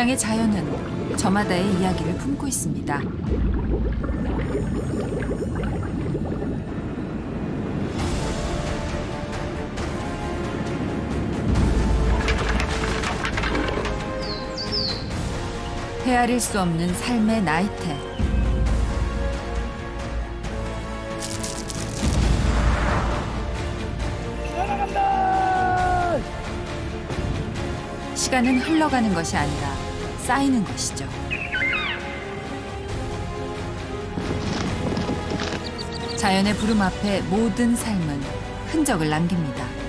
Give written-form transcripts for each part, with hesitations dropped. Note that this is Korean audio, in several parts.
땅의 자연은 저마다의 이야기를 품고 있습니다. 헤아릴 수 없는 삶의 나이테. 시간은 흘러가는 것이 아니라 쌓이는 것이죠. 자연의 부름 앞에 모든 삶은 흔적을 남깁니다.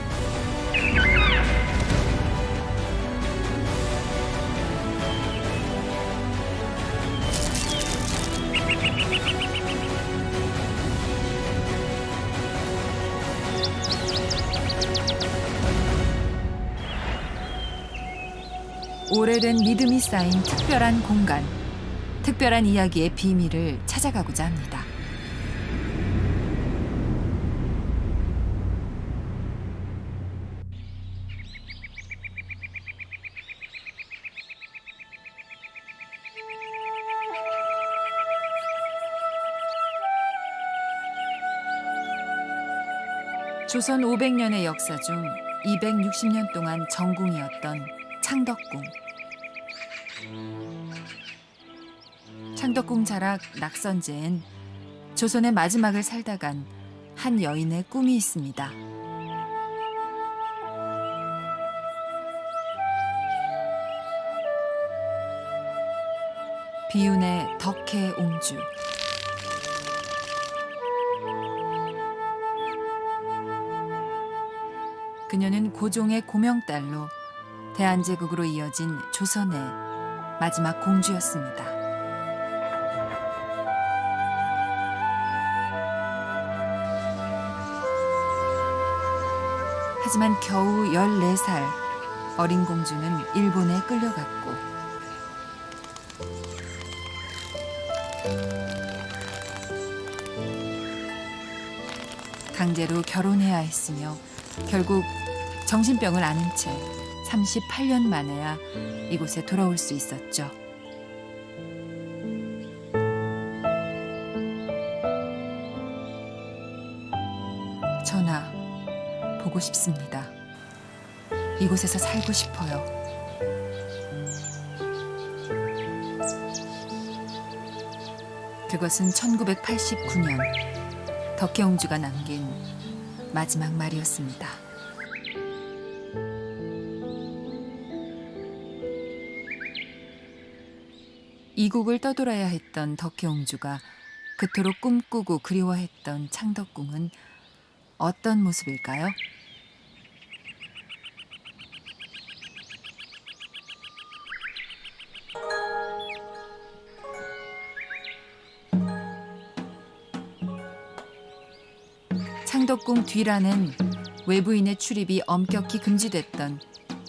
오래된 믿음이 쌓인 특별한 공간, 특별한 이야기의 비밀을 찾아가고자 합니다. 조선 500년의 역사 중 260년 동안 정궁이었던 창덕궁. 창덕궁 자락 낙선제엔 조선의 마지막을 살다 간 한 여인의 꿈이 있습니다. 비운의 덕혜 옹주. 그녀는 고종의 고명딸로 대한제국으로 이어진 조선의 마지막 공주였습니다. 하지만 겨우 14살 어린 공주는 일본에 끌려갔고 강제로 결혼해야 했으며 결국 정신병을 앓은 채 38년 만에야 이곳에 돌아올 수 있었죠. 전하, 보고 싶습니다. 이곳에서 살고 싶어요. 그것은 1989년 덕혜옹주가 남긴 마지막 말이었습니다. 이국을 떠돌아야 했던 덕혜옹주가 그토록 꿈꾸고 그리워했던 창덕궁은 어떤 모습일까요? 창덕궁 뒤란엔 외부인의 출입이 엄격히 금지됐던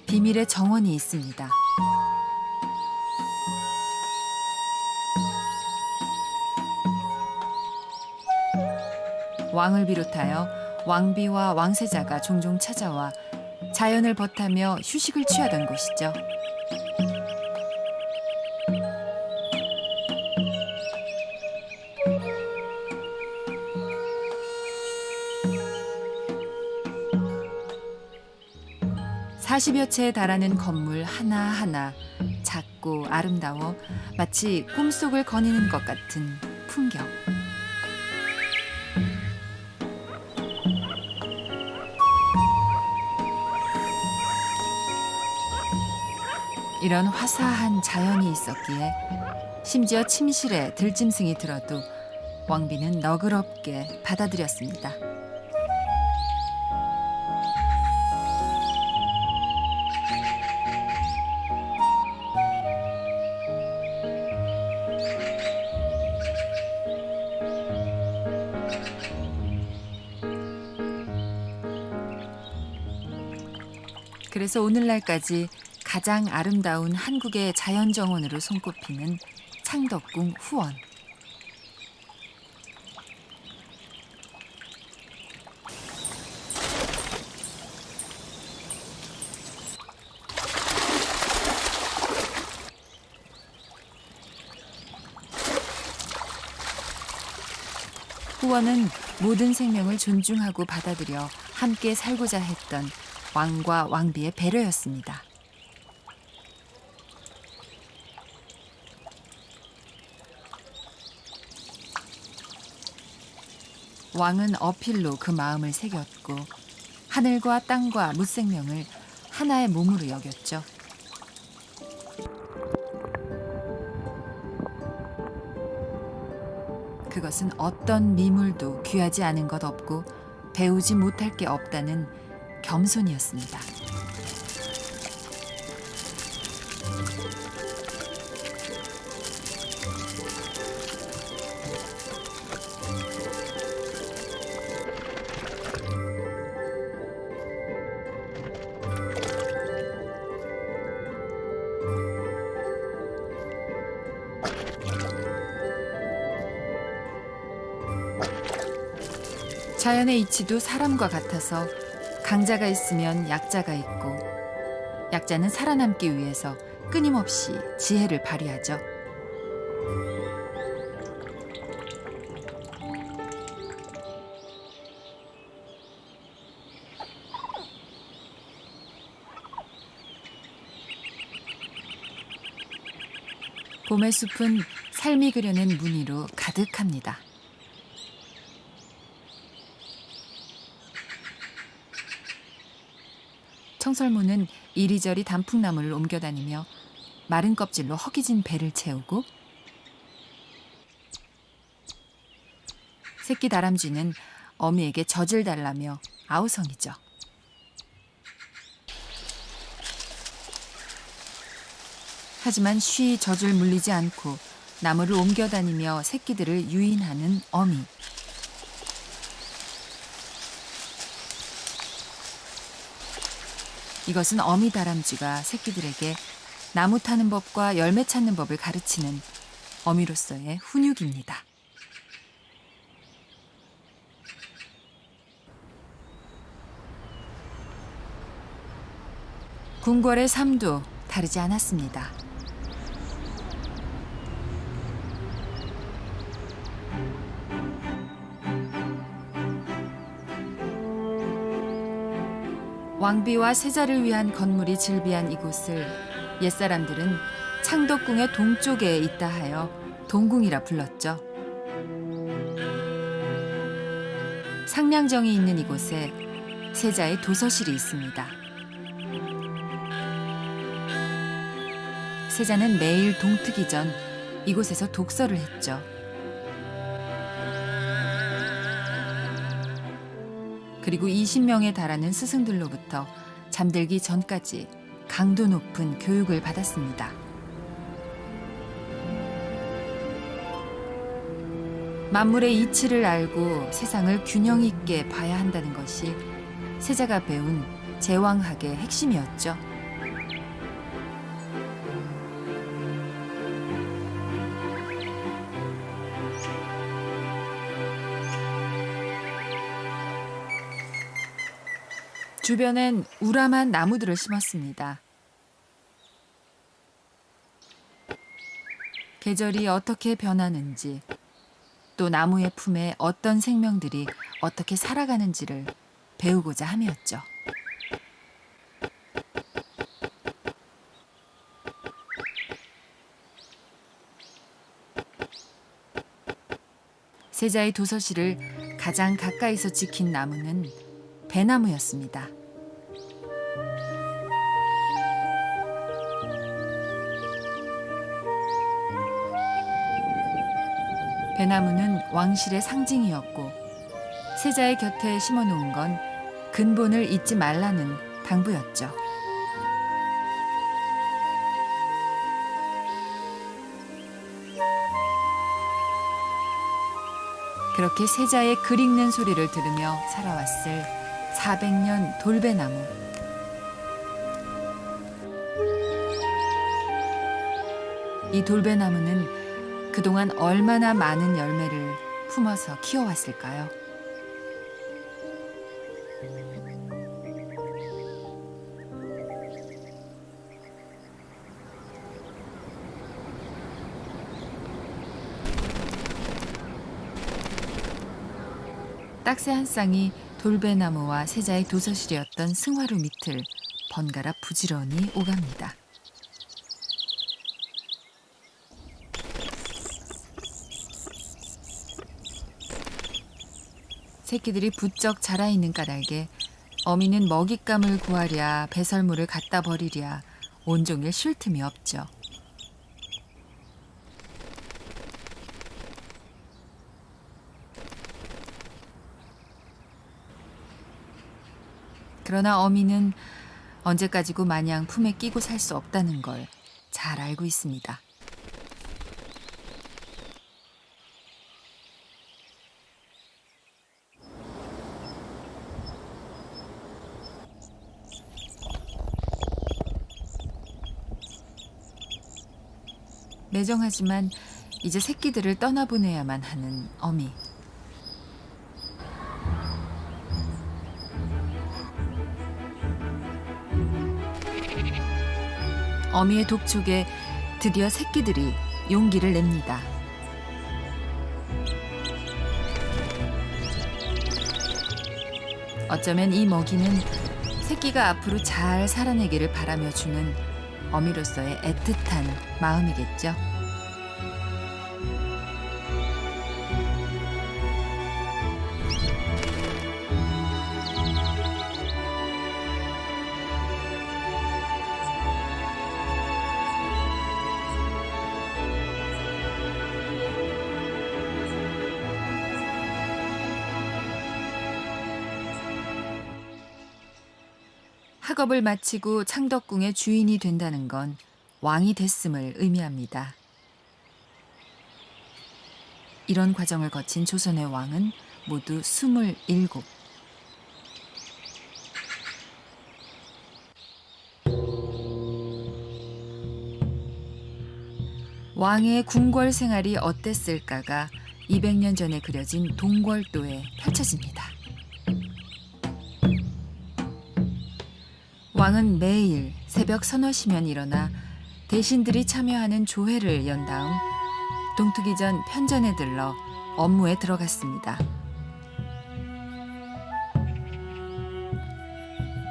비밀의 정원이 있습니다. 왕을 비롯하여 왕비와 왕세자가 종종 찾아와 자연을 벗하며 휴식을 취하던 곳이죠. (40여) 채에 달하는 건물 하나하나 작고 아름다워 마치 꿈속을 거니는 것 같은 풍경. 이런 화사한 자연이 있었기에 심지어 침실에 들짐승이 들어도 왕비는 너그럽게 받아들였습니다. 그래서 오늘날까지 가장 아름다운 한국의 자연정원으로 손꼽히는 창덕궁 후원. 후원은 모든 생명을 존중하고 받아들여 함께 살고자 했던 왕과 왕비의 배려였습니다. 왕은 어필로 그 마음을 새겼고 하늘과 땅과 무생명을 하나의 몸으로 여겼죠. 그것은 어떤 미물도 귀하지 않은 것 없고 배우지 못할 게 없다는 겸손이었습니다. 자연의 이치도 사람과 같아서 강자가 있으면 약자가 있고 약자는 살아남기 위해서 끊임없이 지혜를 발휘하죠. 봄의 숲은 삶이 그려낸 무늬로 가득합니다. 청설모는 이리저리 단풍나무를 옮겨다니며 마른 껍질로 허기진 배를 채우고 새끼 다람쥐는 어미에게 젖을 달라며 아우성이죠. 하지만 쉬 젖을 물리지 않고 나무를 옮겨다니며 새끼들을 유인하는 어미. 이것은 어미 다람쥐가 새끼들에게 나무 타는 법과 열매 찾는 법을 가르치는 어미로서의 훈육입니다. 궁궐의 삶도 다르지 않았습니다. 왕비와 세자를 위한 건물이 즐비한 이곳을 옛사람들은 창덕궁의 동쪽에 있다 하여 동궁이라 불렀죠. 상량정이 있는 이곳에 세자의 도서실이 있습니다. 세자는 매일 동트기 전 이곳에서 독서를 했죠. 그리고 20명에 달하는 스승들로부터 잠들기 전까지 강도 높은 교육을 받았습니다. 만물의 이치를 알고 세상을 균형 있게 봐야 한다는 것이 세자가 배운 제왕학의 핵심이었죠. 주변엔 우람한 나무들을 심었습니다. 계절이 어떻게 변하는지, 또 나무의 품에 어떤 생명들이 어떻게 살아가는지를 배우고자 함이었죠. 세자의 도서실을 가장 가까이서 지킨 나무는 배나무였습니다. 배나무는 왕실의 상징이었고 세자의 곁에 심어놓은 건 근본을 잊지 말라는 당부였죠. 그렇게 세자의 글 읽는 소리를 들으며 살아왔을 400년 돌배나무. 이 돌배나무는 그동안 얼마나 많은 열매를 품어서 키워왔을까요? 딱새 한 쌍이 돌배나무와 세자의 도서실이었던 승화로 밑을 번갈아 부지런히 오갑니다. 새끼들이 부쩍 자라있는 까닭에 어미는 먹잇감을 구하랴 배설물을 갖다 버리랴 온종일 쉴 틈이 없죠. 그러나 어미는 언제까지고 마냥 품에 끼고 살 수 없다는 걸 잘 알고 있습니다. 매정하지만 이제 새끼들을 떠나보내야만 하는 어미. 어미의 독촉에 드디어 새끼들이 용기를 냅니다. 어쩌면 이 먹이는 새끼가 앞으로 잘 살아내기를 바라며 주는 어미로서의 애틋한 마음이겠죠. 학업을 마치고 창덕궁의 주인이 된다는 건 왕이 됐음을 의미합니다. 이런 과정을 거친 조선의 왕은 모두 27. 왕의 궁궐 생활이 어땠을까가 200년 전에 그려진 동궐도에 펼쳐집니다. 왕은 매일 새벽 서너 시면 일어나 대신들이 참여하는 조회를 연 다음 동트기 전 편전에 들러 업무에 들어갔습니다.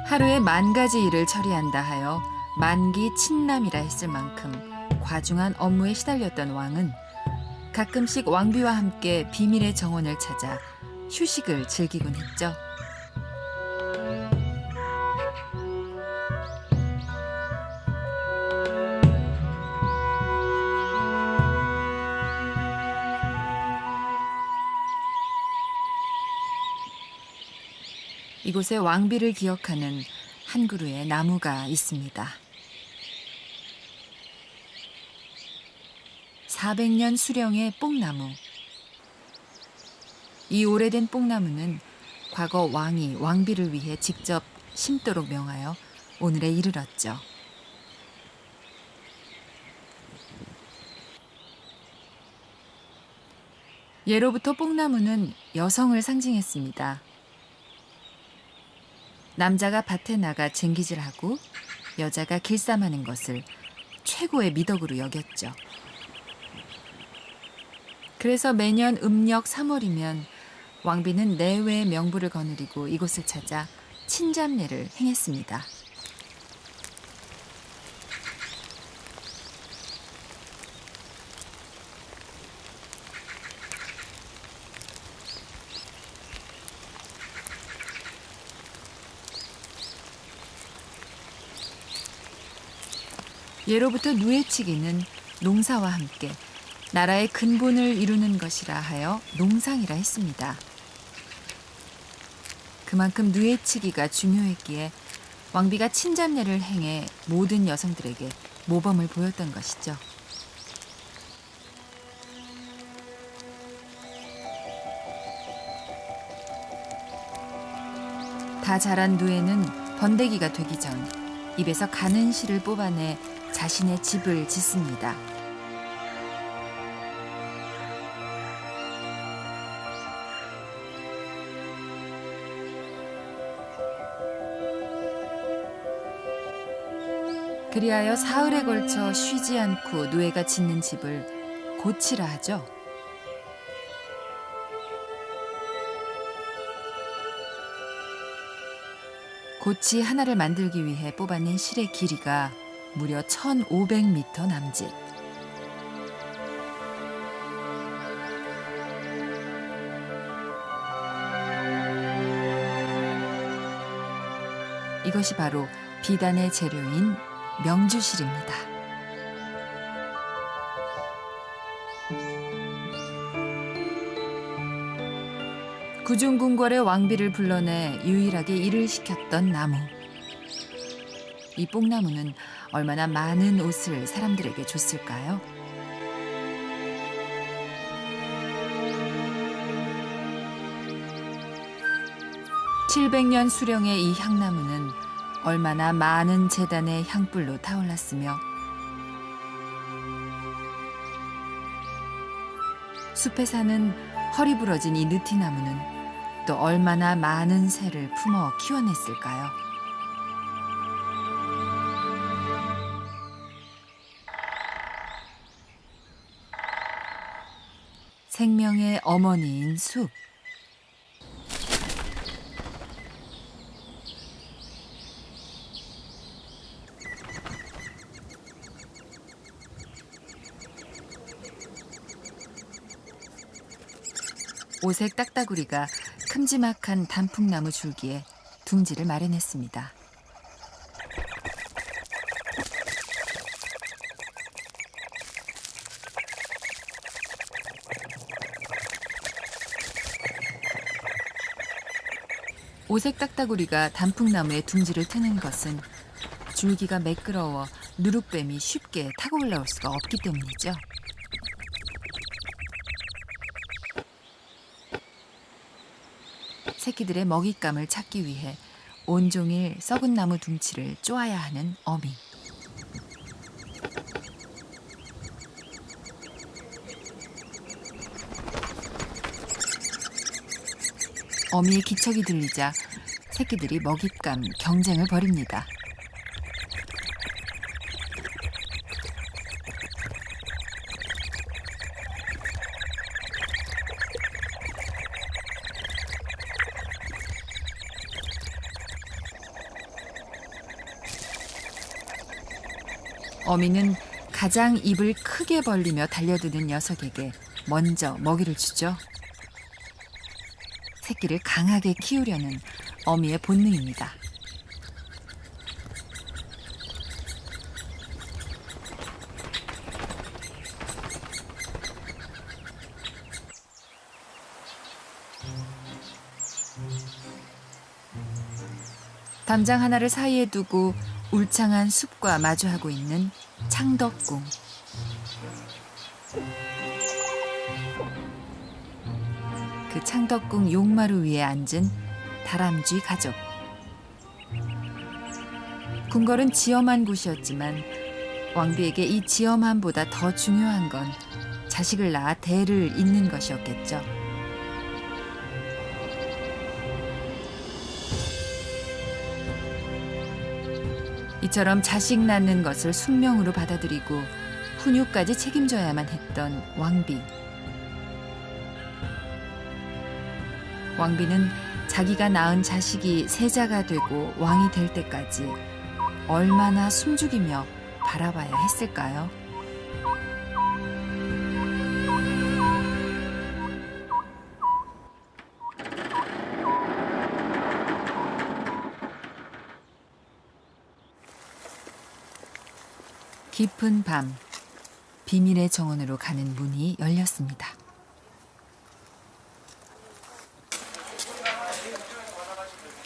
하루에 10,000가지 일을 처리한다 하여 만기 친남이라 했을 만큼 과중한 업무에 시달렸던 왕은 가끔씩 왕비와 함께 비밀의 정원을 찾아 휴식을 즐기곤 했죠. 이곳에 왕비를 기억하는 한 그루의 나무가 있습니다. 400년 수령의 뽕나무. 이 오래된 뽕나무는 과거 왕이 왕비를 위해 직접 심도록 명하여 오늘에 이르렀죠. 예로부터 뽕나무는 여성을 상징했습니다. 남자가 밭에 나가 쟁기질하고 여자가 길쌈하는 것을 최고의 미덕으로 여겼죠. 그래서 매년 음력 3월이면 왕비는 내외의 명부를 거느리고 이곳을 찾아 친잡례를 행했습니다. 예로부터 누에치기는 농사와 함께 나라의 근본을 이루는 것이라 하여 농상이라 했습니다. 그만큼 누에치기가 중요했기에 왕비가 친잡례를 행해 모든 여성들에게 모범을 보였던 것이죠. 다 자란 누에는 번데기가 되기 전 입에서 가는 실을 뽑아내 자신의 집을 짓습니다. 그리하여 사흘에 걸쳐 쉬지 않고 누에가 짓는 집을 고치라 하죠. 고치 하나를 만들기 위해 뽑아낸 실의 길이가 무려 1,500m 남짓. 이것이 바로 비단의 재료인 명주실입니다. 구중궁궐의 왕비를 불러내 유일하게 일을 시켰던 나무. 이 뽕나무는 얼마나 많은 옷을 사람들에게 줬을까요? (700년) 수령의 이 향나무는 얼마나 많은 제단의 향불로 타올랐으며 숲에 사는 허리 부러진 이 느티나무는 또 얼마나 많은 새를 품어 키워냈을까요? 생명의 어머니인 숲. 오색 딱따구리가 큼지막한 단풍나무 줄기에 둥지를 마련했습니다. 오색 딱따구리가 단풍나무에 둥지를 트는 것은 줄기가 매끄러워 누룩뱀이 쉽게 타고 올라올 수가 없기 때문이죠. 새끼들의 먹잇감을 찾기 위해 온종일 썩은 나무 둥치를 쪼아야 하는 어미. 어미의 기척이 들리자 새끼들이 먹잇감 경쟁을 벌입니다. 어미는 가장 입을 크게 벌리며 달려드는 녀석에게 먼저 먹이를 주죠. 새끼를 강하게 키우려는 어미의 본능입니다. 담장 하나를 사이에 두고 울창한 숲과 마주하고 있는 창덕궁. 그 창덕궁 용마루 위에 앉은 다람쥐 가족. 궁궐은 지엄한 곳이었지만 왕비에게 이 지엄함보다 더 중요한 건 자식을 낳아 대를 잇는 것이었겠죠. 이처럼 자식 낳는 것을 숙명으로 받아들이고 훈육까지 책임져야만 했던 왕비. 왕비는 자기가 낳은 자식이 세자가 되고 왕이 될 때까지 얼마나 숨죽이며 바라봐야 했을까요? 깊은 밤, 비밀의 정원으로 가는 문이 열렸습니다.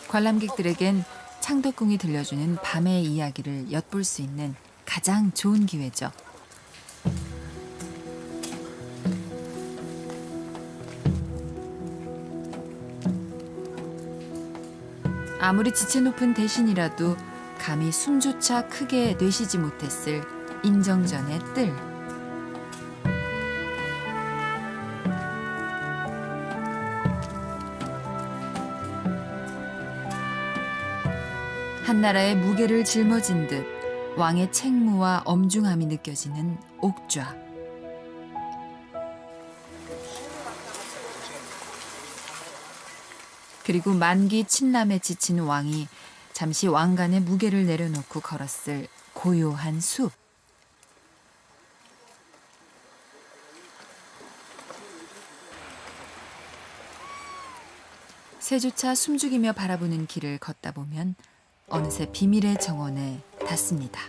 관람객들에겐 창덕궁이 들려주는 밤의 이야기를 엿볼 수 있는 가장 좋은 기회죠. 아무리 지체 높은 대신이라도 감히 숨조차 크게 내쉬지 못했을 인정전의 뜰. 한나라의 무게를 짊어진 듯 왕의 책무와 엄중함이 느껴지는 옥좌. 그리고 만기 친남에 지친 왕이 잠시 왕관의 무게를 내려놓고 걸었을 고요한 숲. 새조차 숨죽이며 바라보는 길을 걷다 보면 어느새 비밀의 정원에 닿습니다.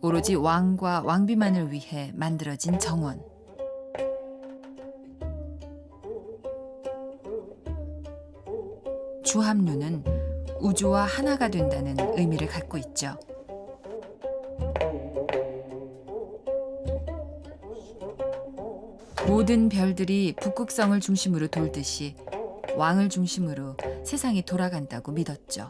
오로지 왕과 왕비만을 위해 만들어진 정원. 주합루는 우주와 하나가 된다는 의미를 갖고 있죠. 모든 별들이 북극성을 중심으로 돌듯이 왕을 중심으로 세상이 돌아간다고 믿었죠.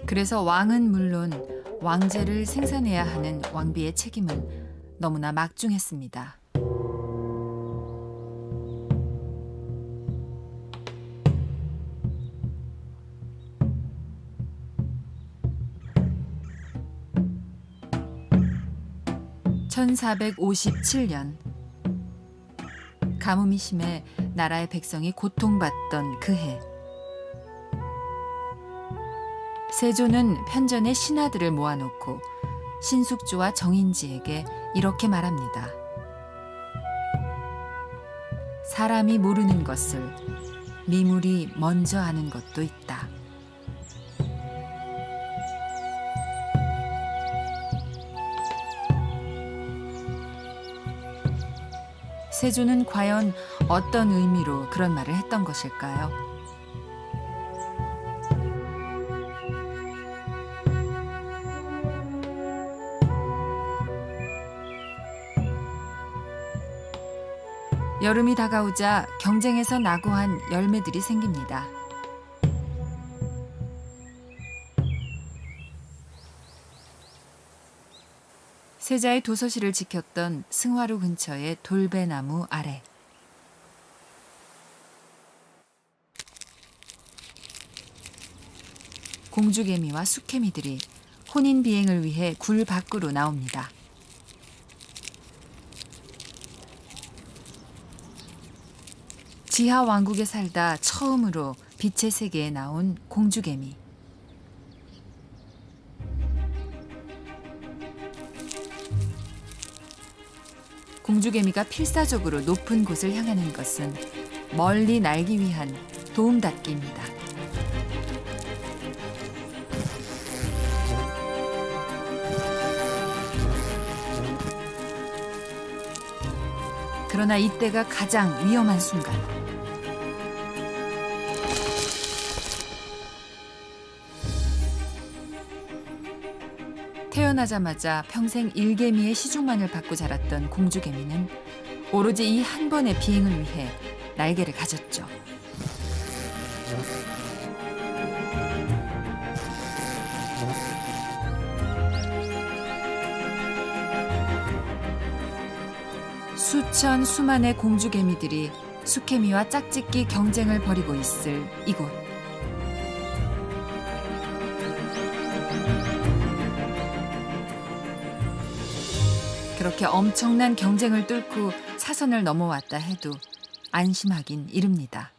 그래서 왕은 물론 왕제를 생산해야 하는 왕비의 책임은 너무나 막중했습니다. (1457년) 가뭄이 심해 나라의 백성이 고통받던 그해, 세조는 편전의 신하들을 모아놓고 신숙주와 정인지에게 이렇게 말합니다. 사람이 모르는 것을 미물이 먼저 아는 것도 있다. 세조는 과연 어떤 의미로 그런 말을 했던 것일까요? 여름이 다가오자 경쟁에서 낙오한 열매들이 생깁니다. 세자의 도서실을 지켰던 승화루 근처의 돌배나무 아래, 공주개미와 수개미들이 혼인 비행을 위해 굴 밖으로 나옵니다. 지하 왕국에 살다 처음으로 빛의 세계에 나온 공주개미. 공주개미가 필사적으로 높은 곳을 향하는 것은 멀리 날기 위한 도움닫기입니다. 그러나 이때가 가장 위험한 순간. 태어나자마자 평생 일개미의 시중만을 받고 자랐던 공주개미는 오로지 이 한 번의 비행을 위해 날개를 가졌죠. 수천 수만의 공주개미들이 수개미와 짝짓기 경쟁을 벌이고 있을 이곳. 그렇게 엄청난 경쟁을 뚫고 사선을 넘어왔다 해도 안심하긴 이릅니다.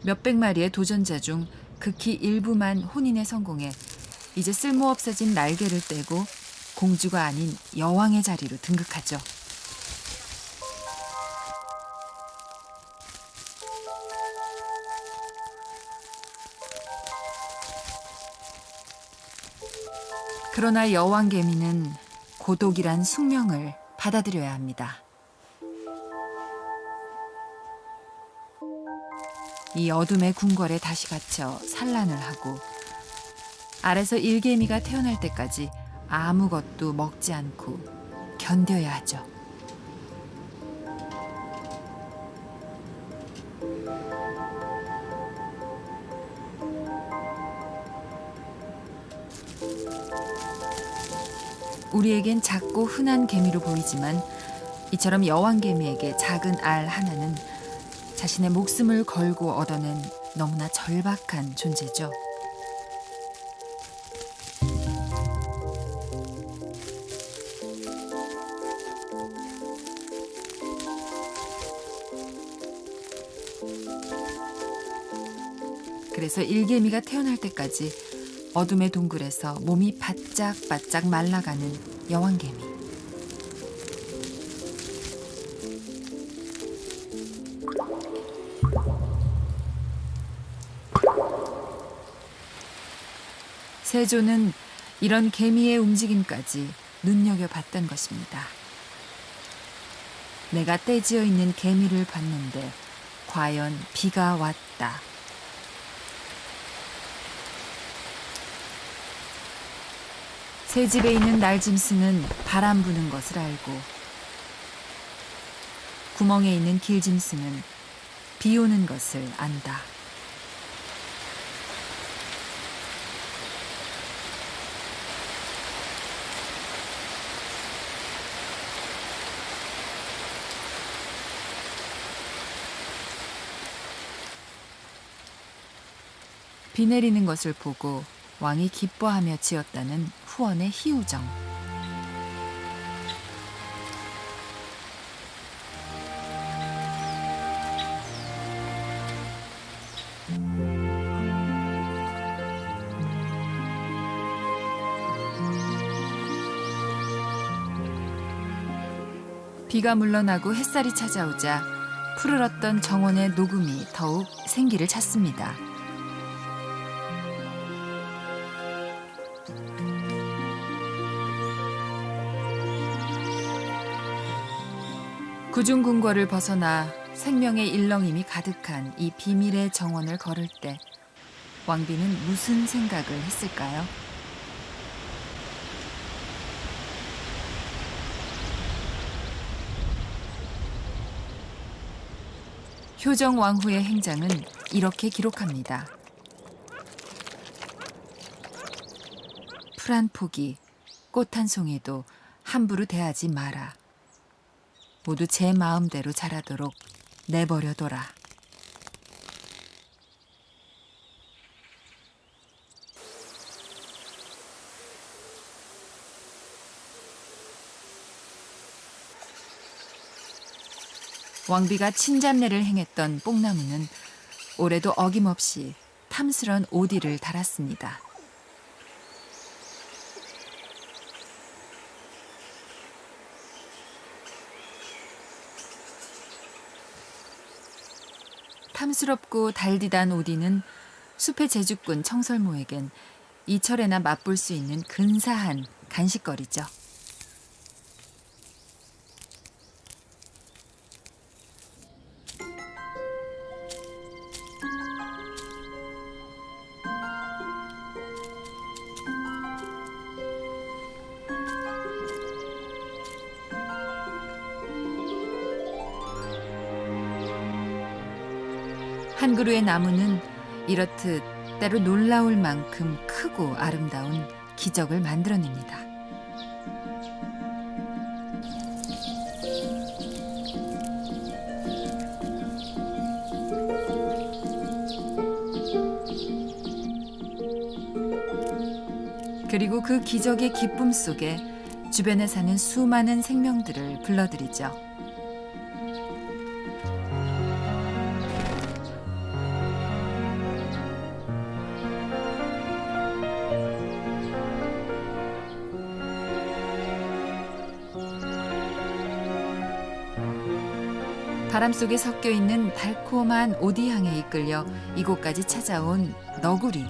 몇백 마리의 도전자 중 극히 일부만 혼인에 성공해 이제 쓸모없어진 날개를 떼고 공주가 아닌 여왕의 자리로 등극하죠. 그러나 여왕개미는 고독이란 숙명을 받아들여야 합니다. 이 어둠의 궁궐에 다시 갇혀 산란을 하고 아래서 일개미가 태어날 때까지 아무것도 먹지 않고 견뎌야 하죠. 우리에겐 작고 흔한 개미로 보이지만 이처럼 여왕개미에게 작은 알 하나는 자신의 목숨을 걸고 얻어낸 너무나 절박한 존재죠. 그래서 일개미가 태어날 때까지 어둠의 동굴에서 몸이 바짝바짝 말라가는 여왕개미. 세조는 이런 개미의 움직임까지 눈여겨봤던 것입니다. 내가 떼지어 있는 개미를 봤는데 과연 비가 왔다. 새 집에 있는 날짐승은 바람 부는 것을 알고 구멍에 있는 길짐승은 비 오는 것을 안다. 비 내리는 것을 보고 왕이 기뻐하며 지었다는 후원의 희우정. 비가 물러나고 햇살이 찾아오자 푸르렀던 정원의 녹음이 더욱 생기를 찾습니다. 구중궁궐을 벗어나 생명의 일렁임이 가득한 이 비밀의 정원을 걸을 때 왕비는 무슨 생각을 했을까요? 효정 왕후의 행장은 이렇게 기록합니다. 풀 한 포기, 꽃 한 송이도 함부로 대하지 마라. 모두 제 마음대로 자라도록 내버려둬라. 왕비가 친잡내를 행했던 뽕나무는 올해도 어김없이 탐스런 오디를 달았습니다. 탐스럽고 달디단 오디는 숲의 제주꾼 청설모에겐 이철에나 맛볼 수 있는 근사한 간식거리죠. 한 그루의 나무는 이렇듯 때로 놀라울 만큼 크고 아름다운 기적을 만들어냅니다. 그리고 그 기적의 기쁨 속에 주변에 사는 수많은 생명들을 불러들이죠. 바람 속에 섞여 있는 달콤한 오디향에 이끌려 이곳까지 찾아온 너구리.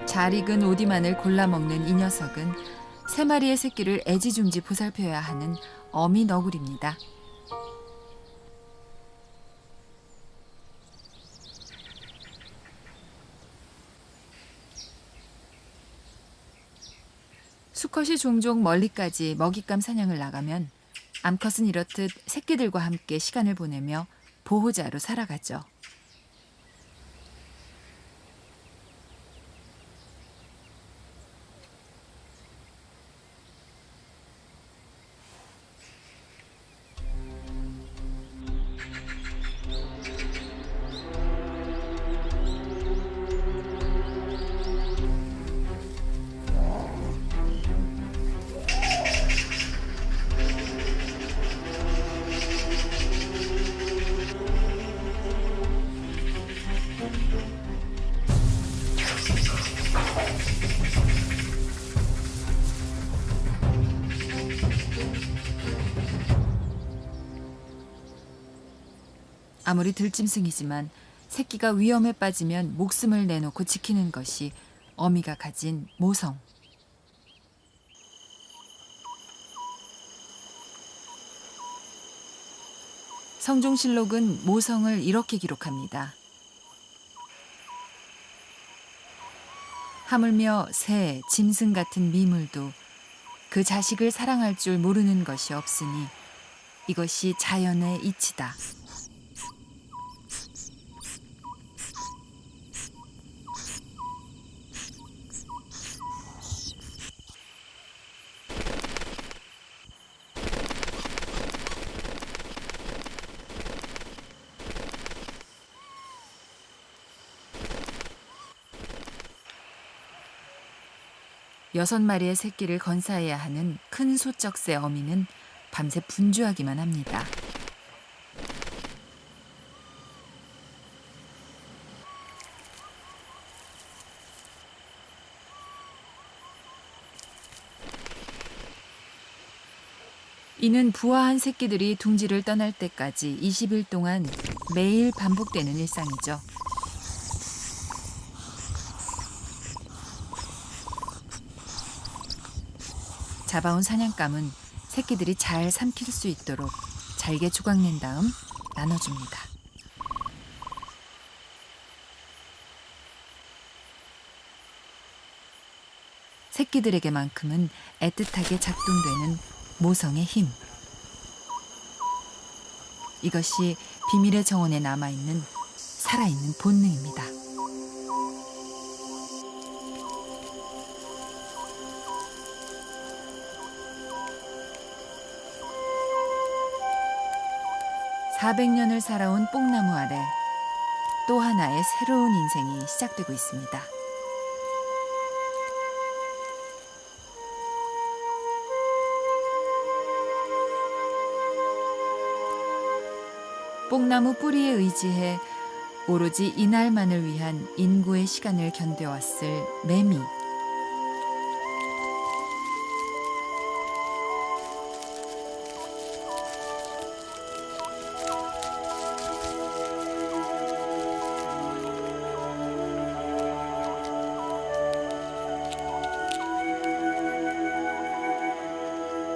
잘 익은 오디만을 골라 먹는 이 녀석은 세 마리의 새끼를 애지중지 보살펴야 하는 어미 너구리입니다. 수컷이 종종 멀리까지 먹잇감 사냥을 나가면 암컷은 이렇듯 새끼들과 함께 시간을 보내며 보호자로 살아가죠. 아무리 들짐승이지만 새끼가 위험에 빠지면 목숨을 내놓고 지키는 것이 어미가 가진 모성. 성종실록은 모성을 이렇게 기록합니다. 하물며 새, 짐승 같은 미물도 그 자식을 사랑할 줄 모르는 것이 없으니 이것이 자연의 이치다. 여섯 마리의 새끼를 건사해야 하는 큰 소쩍새 어미는 밤새 분주하기만 합니다. 이는 부화한 새끼들이 둥지를 떠날 때까지 20일 동안 매일 반복되는 일상이죠. 잡아온 사냥감은 새끼들이 잘 삼킬 수 있도록 잘게 조각낸 다음 나눠줍니다. 새끼들에게만큼은 애틋하게 작동되는 모성의 힘. 이것이 비밀의 정원에 남아있는 살아있는 본능입니다. (400년을) 살아온 뽕나무 아래 또 하나의 새로운 인생이 시작되고 있습니다. 뽕나무 뿌리에 의지해 오로지 이날만을 위한 인고의 시간을 견뎌왔을 매미.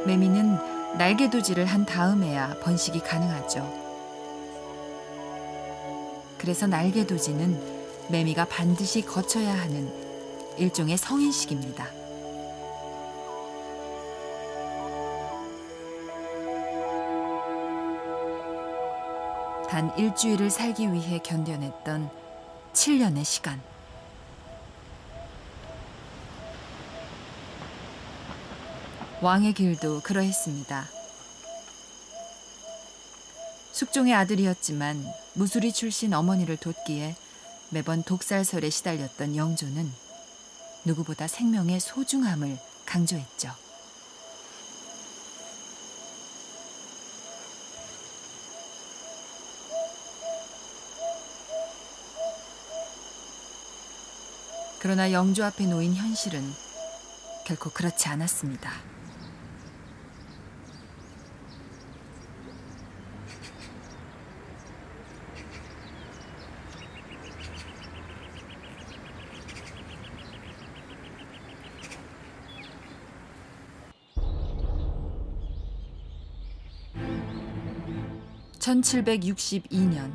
매미는 날개도지를 한 다음에야 번식이 가능하죠. 그래서 날개도지는 매미가 반드시 거쳐야 하는 일종의 성인식입니다. 단 일주일을 살기 위해 견뎌냈던 7년의 시간. 왕의 길도 그러했습니다. 숙종의 아들이었지만 무술이 출신 어머니를 돕기에 매번 독살설에 시달렸던 영조는 누구보다 생명의 소중함을 강조했죠. 그러나 영조 앞에 놓인 현실은 결코 그렇지 않았습니다. 1762년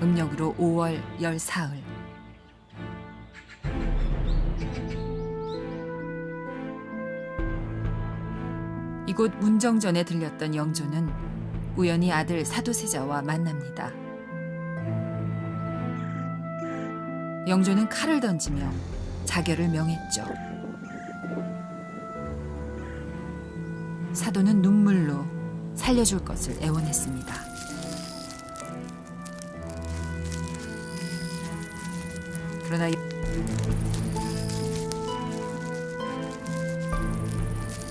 음력으로 5월 14일. 이곳 문정전에 들렸던 영조는 우연히 아들 사도세자와 만납니다. 영조는 칼을 던지며 자결을 명했죠. 사도는 눈물로 살려줄 것을 애원했습니다.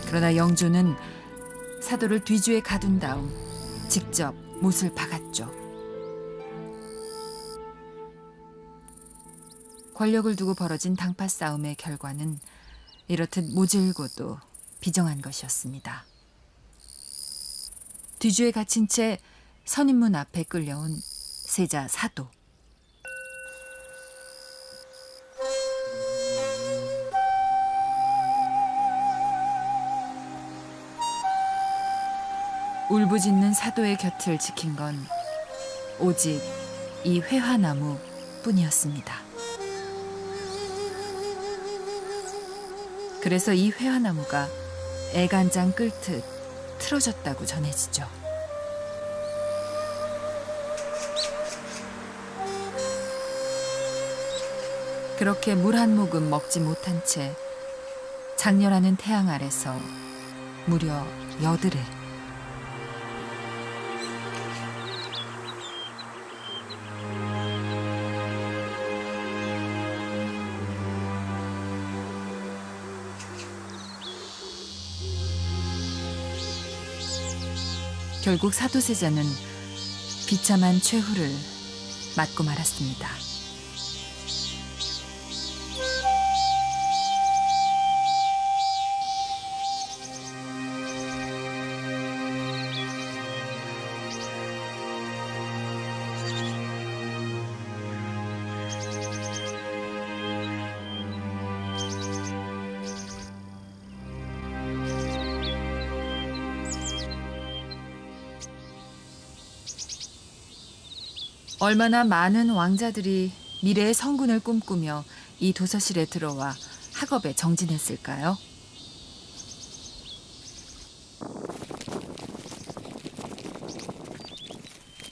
그러나 영조는 사도를 뒤주에 가둔 다음 직접 못을 박았죠. 권력을 두고 벌어진 당파 싸움의 결과는 이렇듯 모질고도 비정한 것이었습니다. 뒤주에 갇힌 채 선인문 앞에 끌려온 세자 사도. 울부짖는 사도의 곁을 지킨 건 오직 이 회화나무 뿐이었습니다. 그래서 이 회화나무가 애간장 끓듯 틀어졌다고 전해지죠. 그렇게 물 한 모금 먹지 못한 채 장렬하는 태양 아래서 무려 여드레. 결국 사도세자는 비참한 최후를 맞고 말았습니다. 얼마나 많은 왕자들이 미래의 성군을 꿈꾸며 이 도서실에 들어와 학업에 정진했을까요?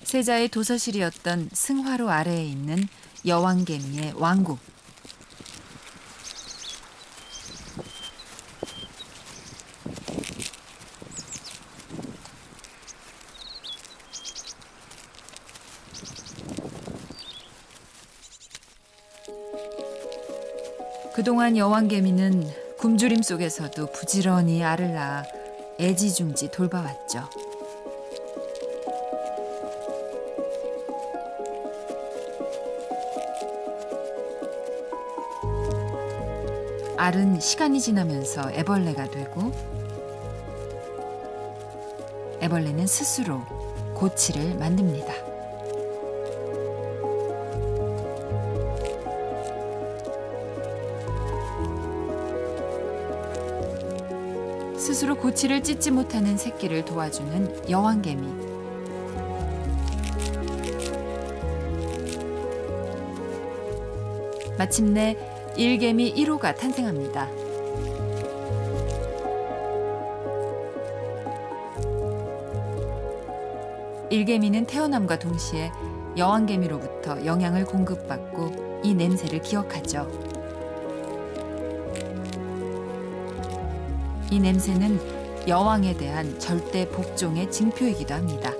세자의 도서실이었던 승화로 아래에 있는 여왕개미의 왕국. 그동안 여왕개미는 굶주림 속에서도 부지런히 알을 낳아 애지중지 돌봐왔죠. 알은 시간이 지나면서 애벌레가 되고 애벌레는 스스로 고치를 만듭니다. 스스로 고치를 찢지 못하는 새끼를 도와주는 여왕개미. 마침내 일개미 1호가 탄생합니다. 일개미는 태어남과 동시에 여왕개미로부터 영양을 공급받고 이 냄새를 기억하죠. 이 냄새는 여왕에 대한 절대 복종의 징표이기도 합니다.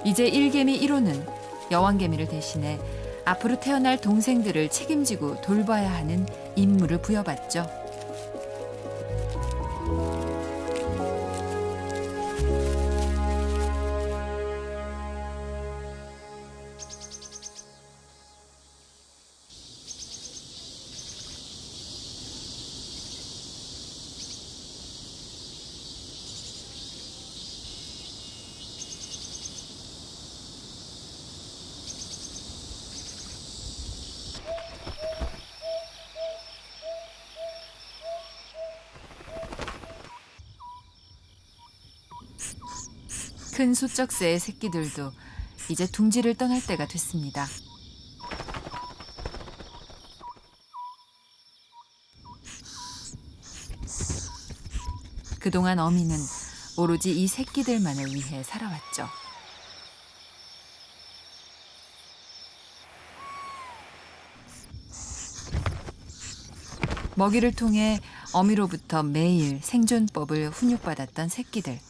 이제 일개미 1호는 여왕개미를 대신해 앞으로 태어날 동생들을 책임지고 돌봐야 하는 임무를 부여받죠. 큰 소쩍새의 새끼들도 이제 둥지를 떠날 때가 됐습니다. 그동안 어미는 오로지 이 새끼들만을 위해 살아왔죠. 먹이를 통해 어미로부터 매일 생존법을 훈육받았던 새끼들.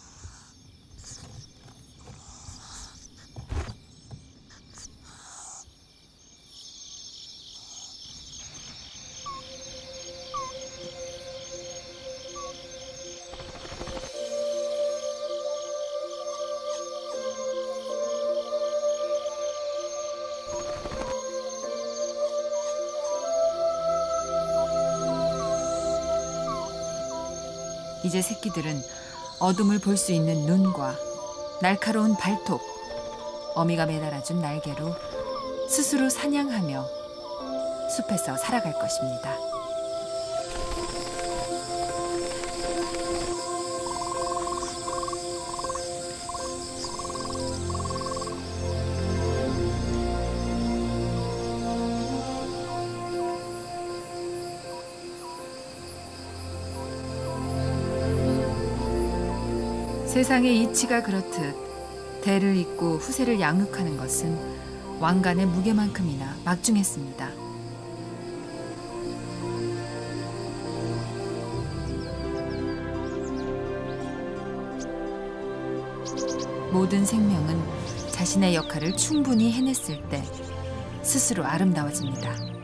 이제 새끼들은 어둠을 볼 수 있는 눈과 날카로운 발톱, 어미가 매달아준 날개로 스스로 사냥하며 숲에서 살아갈 것입니다. 세상의 이치가 그렇듯 대를 잇고 후세를 양육하는 것은 왕관의 무게만큼이나 막중했습니다. 모든 생명은 자신의 역할을 충분히 해냈을 때 스스로 아름다워집니다.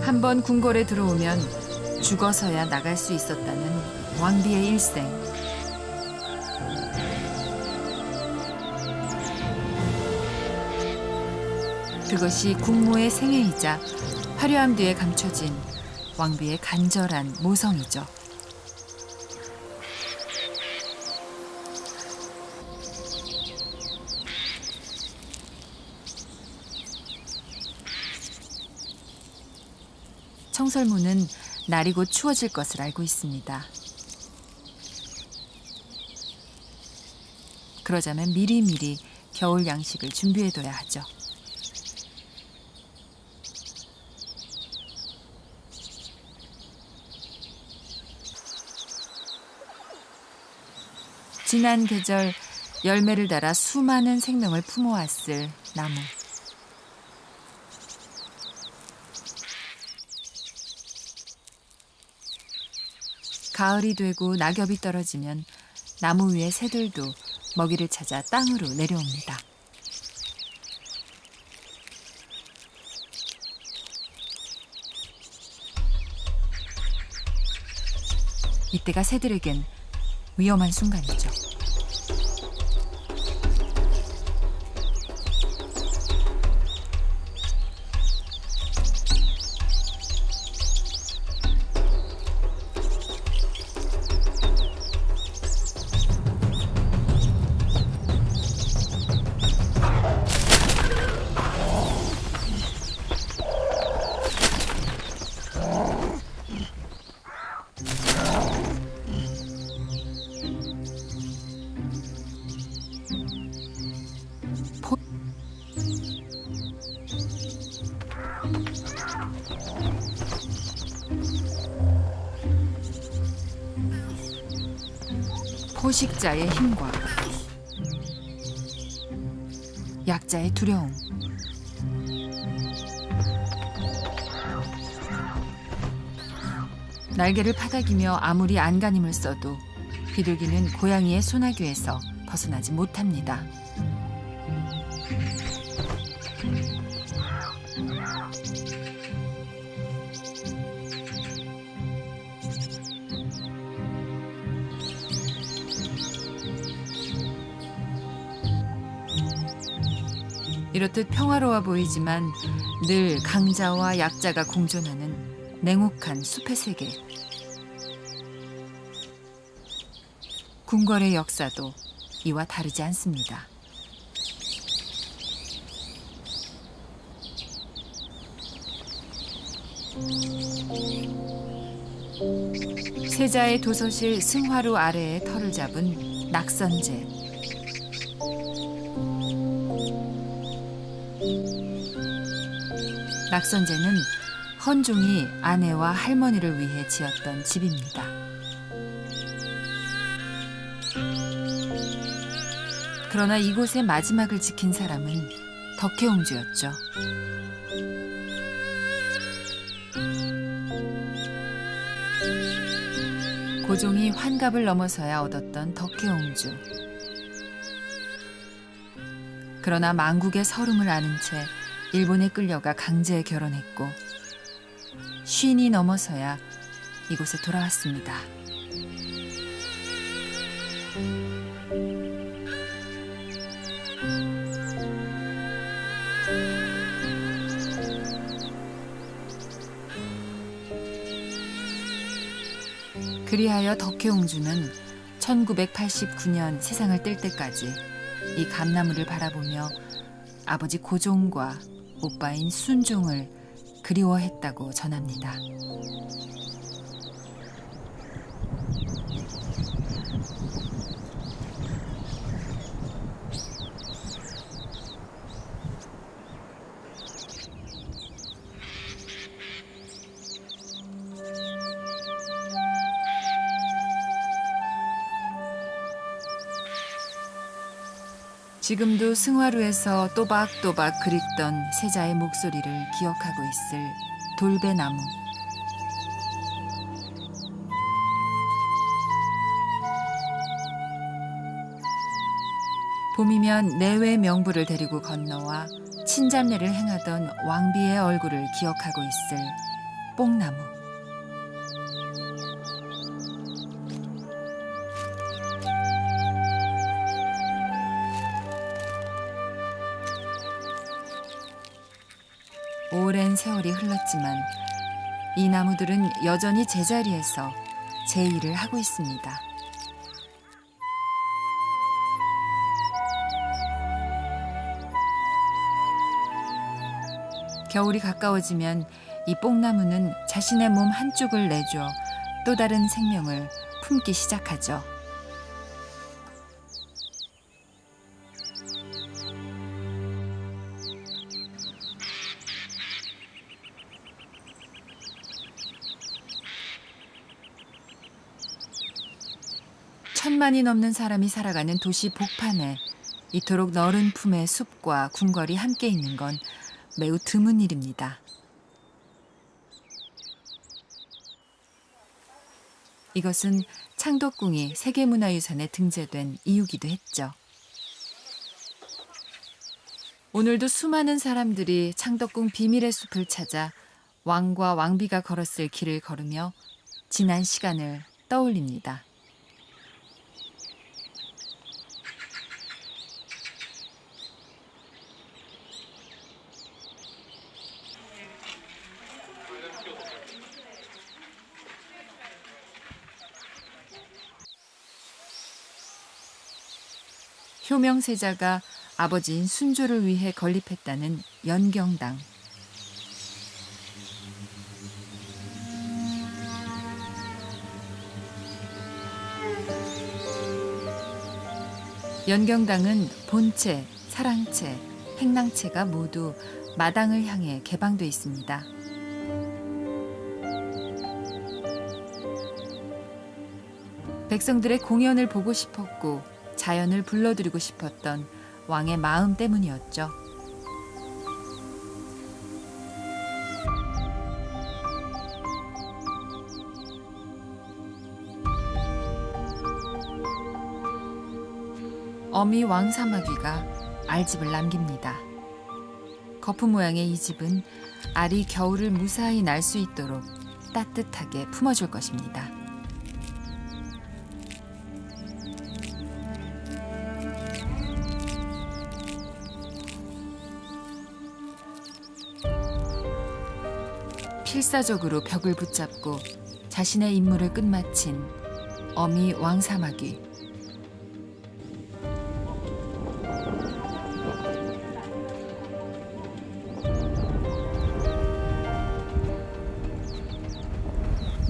한번 궁궐에 들어오면 죽어서야 나갈 수 있었다는 왕비의 일생. 그것이 국모의 생애이자 화려함 뒤에 감춰진 왕비의 간절한 모성이죠. 청설모는 날이 곧 추워질 것을 알고 있습니다. 그러자면 미리미리 겨울 양식을 준비해둬야 하죠. 지난 계절 열매를 달아 수많은 생명을 품어왔을 나무. 가을이 되고 낙엽이 떨어지면 나무 위의 새들도 먹이를 찾아 땅으로 내려옵니다. 이때가 새들에겐 위험한 순간이죠. 포식자의 힘과 약자의 두려움. 날개를 파닥이며 아무리 안간힘을 써도 비둘기는 고양이의 소나귀에서 벗어나지 못합니다. 이렇듯 평화로워 보이지만 늘 강자와 약자가 공존하는 냉혹한 숲의 세계. 궁궐의 역사도 이와 다르지 않습니다. 세자의 도서실 승화루 아래에 터를 잡은 낙선제. 낙선제는 헌종이 아내와 할머니를 위해 지었던 집입니다. 그러나 이곳의 마지막을 지킨 사람은 덕혜옹주였죠. 고종이 환갑을 넘어서야 얻었던 덕혜옹주. 그러나 망국의 서름을 아는 채 일본에 끌려가 강제 결혼했고 쉰이 넘어서야 이곳에 돌아왔습니다. 그리하여 덕혜옹주는 1989년 세상을 뗄 때까지 이 감나무를 바라보며 아버지 고종과 오빠인 순종을 그리워했다고 전합니다. 지금도 승화루에서 또박또박 그립던 세자의 목소리를 기억하고 있을 돌배나무. 봄이면 내외 명부를 데리고 건너와 친잡례를 행하던 왕비의 얼굴을 기억하고 있을 뽕나무. 오랜 세월이 흘렀지만 이 나무들은 여전히 제자리에서 제 일을 하고 있습니다. 겨울이 가까워지면 이 뽕나무는 자신의 몸 한쪽을 내줘 또 다른 생명을 품기 시작하죠. 천만이 넘는 사람이 살아가는 도시 복판에 이토록 너른 품의 숲과 궁궐이 함께 있는 건 매우 드문 일입니다. 이것은 창덕궁이 세계문화유산에 등재된 이유기도 했죠. 오늘도 수많은 사람들이 창덕궁 비밀의 숲을 찾아 왕과 왕비가 걸었을 길을 걸으며 지난 시간을 떠올립니다. 효명세자가 아버지인 순조를 위해 건립했다는 연경당. 연경당은 본체, 사랑체, 행랑체가 모두 마당을 향해 개방돼 있습니다. 백성들의 공연을 보고 싶었고 자연을 불러들이고 싶었던 왕의 마음 때문이었죠. 어미 왕사마귀가 알집을 남깁니다. 거품 모양의 이 집은 알이 겨울을 무사히 날 수 있도록 따뜻하게 품어줄 것입니다. 필사적으로 벽을 붙잡고 자신의 임무를 끝마친 어미 왕사마귀.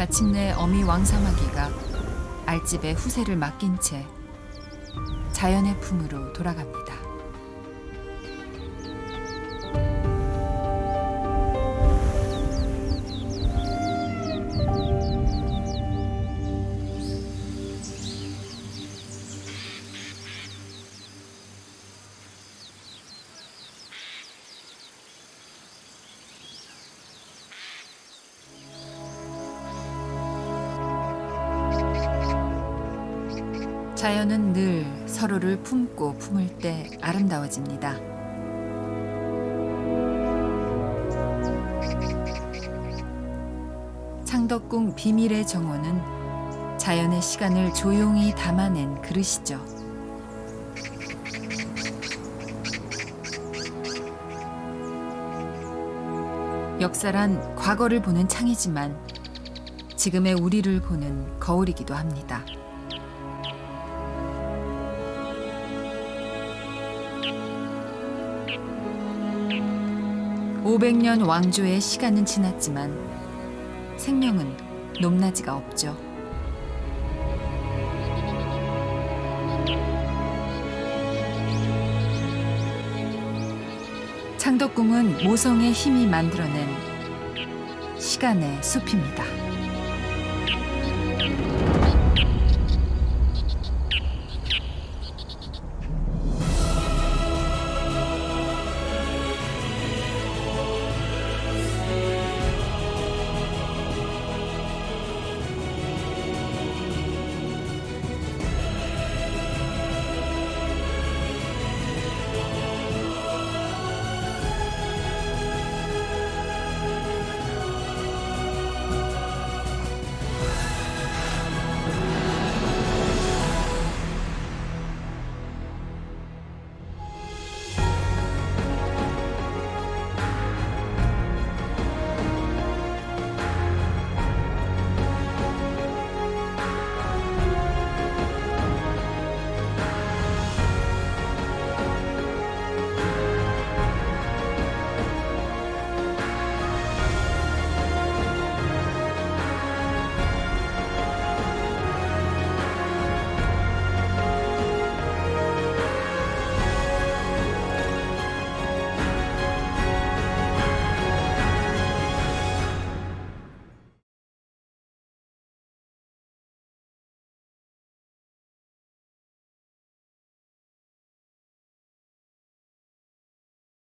마침내 어미 왕사마귀가 알집의 후세를 맡긴 채 자연의 품으로 돌아갑니다. 자연은 늘 서로를 품고 품을 때 아름다워집니다. 창덕궁 비밀의 정원은 자연의 시간을 조용히 담아낸 그릇이죠. 역사란 과거를 보는 창이지만 지금의 우리를 보는 거울이기도 합니다. 500년 왕조의 시간은 지났지만 생명은 높낮이가 없죠. 창덕궁은 모성의 힘이 만들어낸 시간의 숲입니다.